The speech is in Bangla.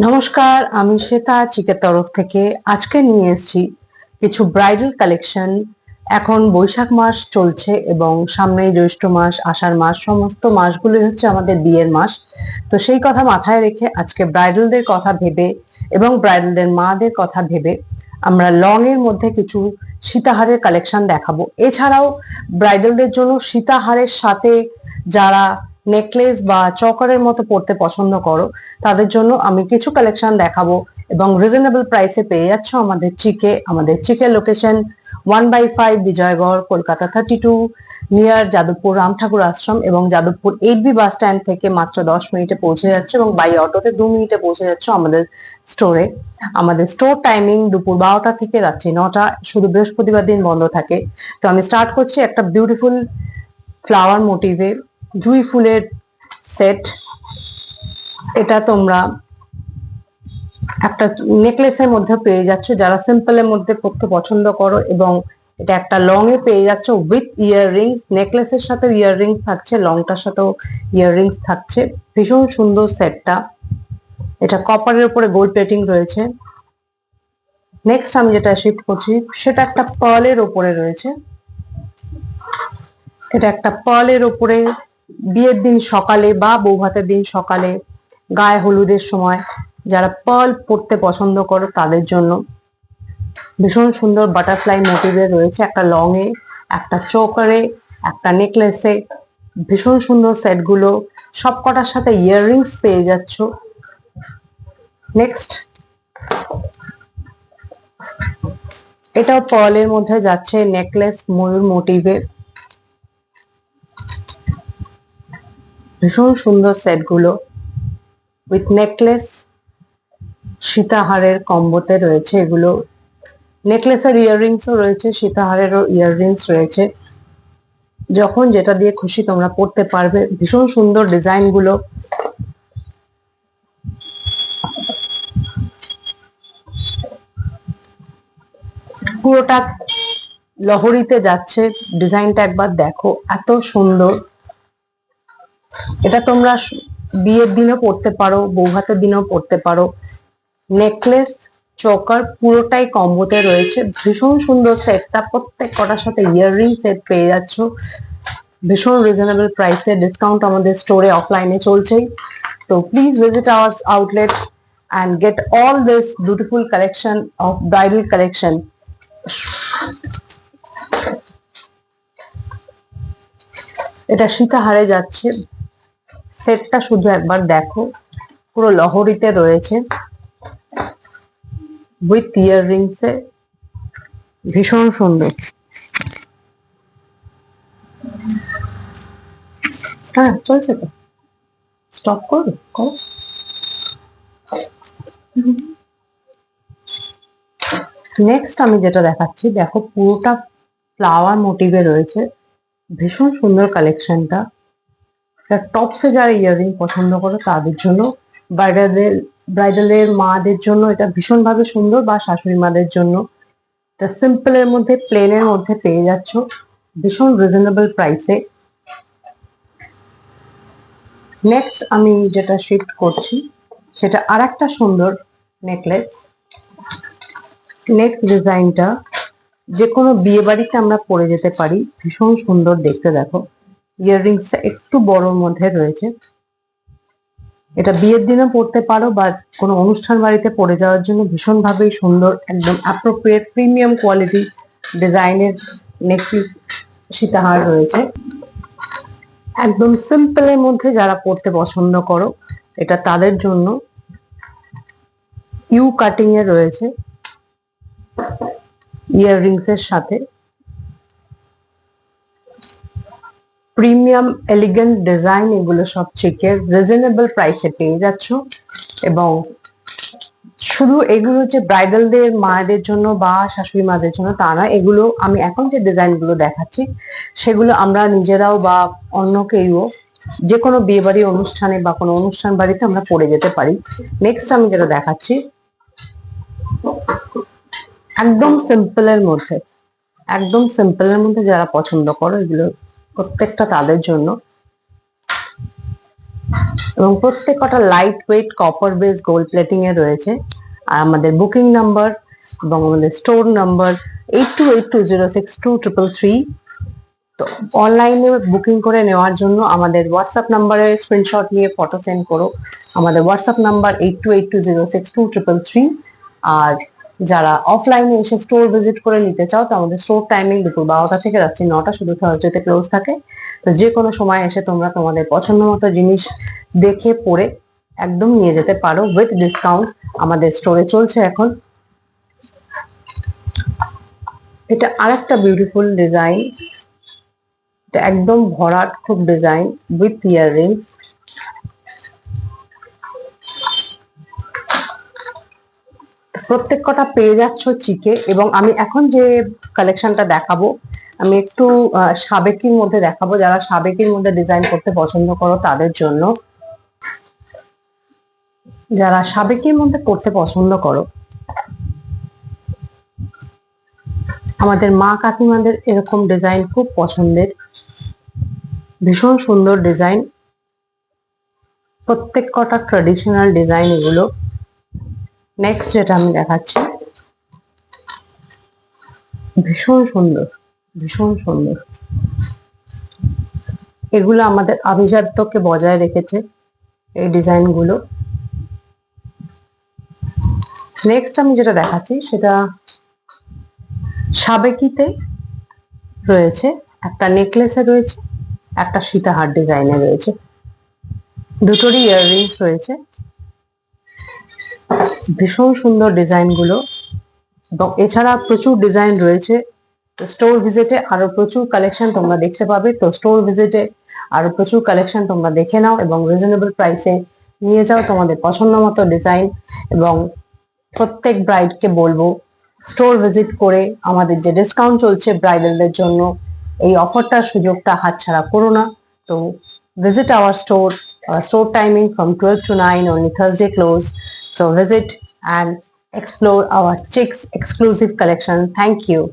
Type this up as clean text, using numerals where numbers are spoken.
নমস্কার, আমি শ্বেতা চিকের তরফ থেকে আজকে নিয়ে এসেছি কিছু ব্রাইডাল কালেকশন। এখন বৈশাখ মাস চলছে এবং সামনেই জ্যৈষ্ঠ মাস, আষাঢ় মাস, সমস্ত মাসগুলোই হচ্ছে আমাদের বিয়ের মাস। তো সেই কথা মাথায় রেখে আজকে ব্রাইডালদের কথা ভেবে এবং ব্রাইডালদের মাদের কথা ভেবে আমরা লং এর মধ্যে কিছু সীতাহারের কালেকশন দেখাবো। এছাড়াও ব্রাইডালদের জন্য সীতাহারের সাথে যারা নেকলেস বা চকারের মতো পড়তে পছন্দ করো তাদের জন্য আমি কিছু কালেকশন দেখাবো এবং রিজনেবল প্রাইসে পেয়ে যাচ্ছ আমাদের চিকে লোকেশন 1/5 বিজয়গড়, কলকাতা 32, নিয়ার যাদবপুর রাম ঠাকুর আশ্রম এবং যাদবপুর 8B বাস স্ট্যান্ড থেকে মাত্র 10 মিনিটে পৌঁছে যাচ্ছে এবং বাই অটোতে 2 মিনিটে পৌঁছে যাচ্ছে আমাদের স্টোরে। আমাদের স্টোর টাইমিং দুপুর 12টা থেকে রাত্রি 9টা, শুধু বৃহস্পতিবার দিন বন্ধ থাকে। তো আমি স্টার্ট করছি একটা বিউটিফুল ফ্লাওয়ার মোটিভে জুঁই ফুলের সেট। এটা তোমরা একটা নেকলেসের মধ্যে পেয়ে যাচ্ছ যারা সিম্পলের মধ্যে পড়তে পছন্দ করো, এবং এটা একটা লং এ পেয়ে যাচ্ছ উইথ ইয়াররিংস। নেকলেসের সাথে ইয়াররিংস থাকছে, লংটার সাথেও ইয়াররিংস থাকছে। ভীষণ সুন্দর সেটটা। এটা কপারের উপরে গোল্ড প্লেটিং রয়েছে। নেক্সট আমি যেটা শিফট করছি সেটা একটা পার্লের উপরে রয়েছে। এটা একটা পার্লের উপরে বিয়ের দিন সকালে বা বৌভাতের দিন সকালে, গায়ে হলুদের সময় যারা পার্ল পরতে পছন্দ করো তাদের জন্য ভীষণ সুন্দর বাটারফ্লাই মোটিভে রয়েছে। একটা লং এ, একটা চোকারে, একটা নেকলেসে। ভীষণ সুন্দর সেট গুলো, সবকটার সাথে ইয়াররিংস পেয়ে যাচ্ছ। নেক্সট এটাও পার্লের মধ্যে যাচ্ছে, নেকলেস ময়ূর মোটিভে। ভীষণ সুন্দর সেট গুলো উইথ নেকলেস সীতাহারের কম্বোতে রয়েছে এগুলো। নেকলেসের ইয়াররিংসও রয়েছে, সীতাহারেরও ইয়াররিংস রয়েছে। যখন যেটা দিয়ে খুশি তোমরা পড়তে পারবে। ভীষণ সুন্দর ডিজাইন গুলো। পুরোটা লহরিতে যাচ্ছে। ডিজাইনটা একবার দেখো, এত সুন্দর। এটা তোমরা বিয়ের দিনও পড়তে পারো, বৌভাতের দিনেও পড়তে পারো। নেকলেস চোকার পুরোটাই কম্বোতে রয়েছে। ভীষণ সুন্দর সেটটা, প্রত্যেক কটার সাথে ইয়াররিং সেট পেয়ে যাচ্ছ ভীষণ রিজনেবল প্রাইসে। ডিসকাউন্ট আমাদের স্টোরে অফলাইনে চলছেই। তো please visit our outlet and get all this beautiful collection of bridal collection. এটা সীতাহারে যাচ্ছে। সেটটা শুধু একবার দেখো, পুরো লহরিতে রয়েছে উইথ ইয়াররিংস এ। ভীষণ সুন্দর। হ্যাঁ, চলছে তো, স্টপ করো করো। নেক্সট আমি যেটা দেখাচ্ছি দেখো, পুরোটা ফ্লাওয়ার মোটিভে রয়েছে। ভীষণ সুন্দর কালেকশনটা। টপসে যারা ইয়াররিং পছন্দ করে তাদের জন্য, ব্রাইডালের মাদের জন্য এটা ভীষণ ভাবে সুন্দর, বা শাশুড়ি মাদের জন্য। এটা সিম্পলের মধ্যে, প্লেনের মধ্যে পেয়ে যাচ্ছ ভীষণ রিজনেবল প্রাইসে। নেক্সট আমি যেটা শিফট করছি সেটা আর একটা সুন্দর নেকলেস। নেক্সট ডিজাইনটা যে কোনো বিয়ে বাড়িতে আমরা পরে যেতে পারি। ভীষণ সুন্দর দেখতে, দেখো ইয়াররিংসটা একটু বড়র মধ্যে রয়েছে। এটা বিয়ের দিনও পরতে পারো বা কোনো অনুষ্ঠান বাড়িতে পরে যাওয়ার জন্য ভীষণ ভাবেই সুন্দর। একদম অ্যাপ্রোপ্রিয়েট প্রিমিয়াম কোয়ালিটি ডিজাইনের নেকপিস সীতাহার রয়েছে। একদম সিম্পলের মধ্যে যারা পরতে পছন্দ করো এটা তাদের জন্য। ইউ কাটিং এ রয়েছে ইয়াররিংস এর সাথে। প্রিমিয়াম এলিগেন্ট ডিজাইন, এগুলো সব চিকের রিজনেবল প্রাইসে পেয়ে যাচ্ছ। এবং শুধু এগুলো যে ব্রাইডালদের মায়েদের জন্য বা শাশুড়ি মাদের জন্য তা না, এগুলো আমি এখন যে ডিজাইন গুলো দেখাচ্ছি সেগুলো আমরা নিজেরাও বা অন্য কেউ যে কোনো বিয়ে বাড়ি অনুষ্ঠানে বা কোনো অনুষ্ঠান বাড়িতে আমরা পরে যেতে পারি। নেক্সট আমি যেটা দেখাচ্ছি একদম সিম্পলের মধ্যে, একদম সিম্পলের মধ্যে যারা পছন্দ করো এগুলো প্রত্যেকটা তাদের জন্য। এবং প্রত্যেকটা light weight copper base gold plating এ রয়েছে। আর আমাদের বুকিং নাম্বার এবং আমাদের স্টোর নাম্বার 8282062333। তো অনলাইনে বুকিং করে নেওয়ার জন্য আমাদের হোয়াটসঅ্যাপ নাম্বারে স্ক্রিনশট নিয়ে ফটো সেন্ড করো। আমাদের হোয়াটসঅ্যাপ নাম্বার 8282062333। আর যারা অফলাইনে এসে স্টোর ভিজিট করে নিতে চাও, তো আমাদের স্টোর টাইমিং দুপুর 12টা থেকে রাত্রি 9টা, শুধু থার্সডেতে ক্লোজ থাকে। তো যে কোনো সময় এসে তোমরা তোমাদের পছন্দ মতো জিনিস দেখে পরে একদম নিয়ে যেতে পারো উইথ ডিসকাউন্ট। আমাদের স্টোরে চলছে এখন। এটা আরেকটা বিউটিফুল ডিজাইন, এটা একদম ভরাট খুব ডিজাইন উইথ ইয়াররিংস। প্রত্যেক কটা পেয়ে যাচ্ছ চিকে। এবং আমি এখন যে কালেকশনটা দেখাবো, আমি একটু সাবেকির মধ্যে দেখাবো। যারা সাবেকির মধ্যে ডিজাইন করতে পছন্দ করো তাদের জন্য, যারা সাবেকির মধ্যে করতে পছন্দ করো, আমাদের মা কাকিমাদের এরকম ডিজাইন খুব পছন্দের, ভীষণ সুন্দর ডিজাইন, প্রত্যেক কটা ট্রেডিশনাল ডিজাইন এগুলো। নেক্সট যেটা আমি দেখাচ্ছি, ভীষণ সুন্দর, ভীষণ সুন্দর। এগুলো আমাদের আভিজাত্যকে বজায় রেখেছে এই ডিজাইন গুলো। নেক্সট আমি যেটা দেখাচ্ছি সেটা সাবেকিতে রয়েছে, একটা নেকলেসে রয়েছে, একটা সীতাহার ডিজাইনে রয়েছে, দুটোরই ইয়াররিংস রয়েছে। ভীষণ সুন্দর ডিজাইন গুলো। এবং এছাড়া প্রচুর ডিজাইন রয়েছে। স্টোর ভিজিটে আরো প্রচুর কালেকশন তোমরা দেখতে পাবে। তো স্টোর ভিজিটে আরো প্রচুর কালেকশন তোমরা দেখে নাও এবং রিজনেবল প্রাইসে নিয়ে যাও তোমাদের পছন্দ মতো ডিজাইন। এবং প্রত্যেক ব্রাইডকে বলবো স্টোর ভিজিট করে আমাদের যে ডিসকাউন্ট চলছে ব্রাইডালদের জন্য, এই অফারটার সুযোগটা হাতছাড়া করো না। তো visit our store. Our store timing from 12 to 9, only Thursday close. So visit and explore our Chicks exclusive collection. Thank you.